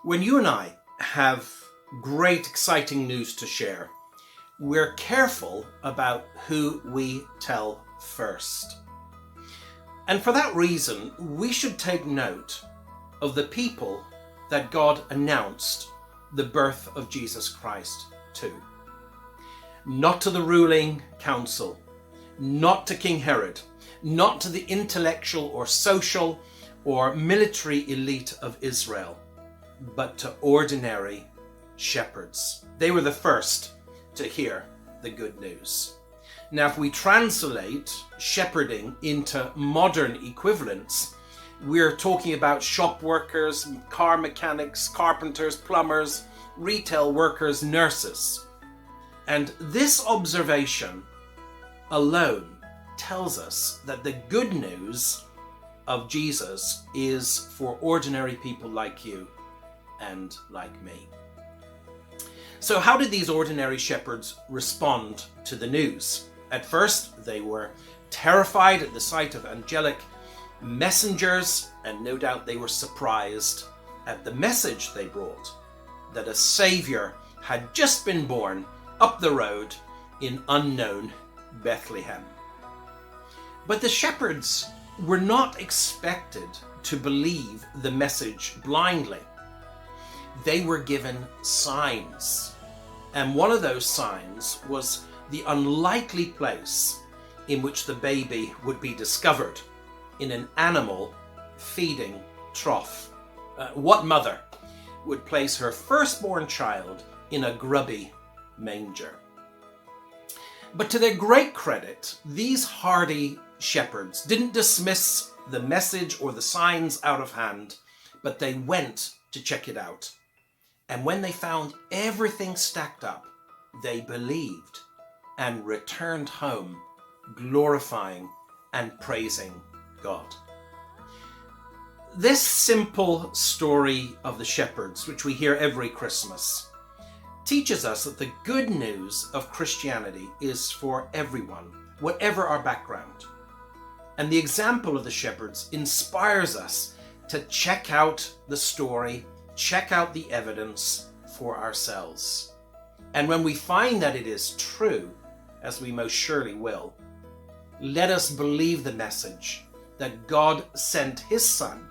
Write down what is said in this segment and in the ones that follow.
When you and I have great, exciting news to share, we're careful about who we tell first. And for that reason, we should take note of the people that God announced the birth of Jesus Christ to. Not to the ruling council, not to King Herod, not to the intellectual or social or military elite of Israel, but to ordinary shepherds. They were the first to hear the good news. Now, if we translate shepherding into modern equivalents, we're talking about shop workers, car mechanics, carpenters, plumbers, retail workers, nurses. And this observation alone tells us that the good news of Jesus is for ordinary people like you and like me. So how did these ordinary shepherds respond to the news? At first, they were terrified at the sight of angelic messengers, and no doubt they were surprised at the message they brought, that a Savior had just been born up the road in unknown Bethlehem. But the shepherds were not expected to believe the message blindly. They were given signs, and one of those signs was the unlikely place in which the baby would be discovered, in an animal feeding trough. What mother would place her firstborn child in a grubby manger? But to their great credit, these hardy shepherds didn't dismiss the message or the signs out of hand, but they went to check it out. And when they found everything stacked up, they believed and returned home, glorifying and praising God. This simple story of the shepherds, which we hear every Christmas, teaches us that the good news of Christianity is for everyone, whatever our background. And the example of the shepherds inspires us to check out the story, check out the evidence for ourselves. And when we find that it is true, as we most surely will, let us believe the message that God sent his Son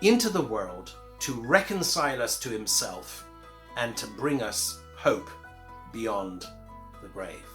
into the world to reconcile us to himself and to bring us hope beyond the grave.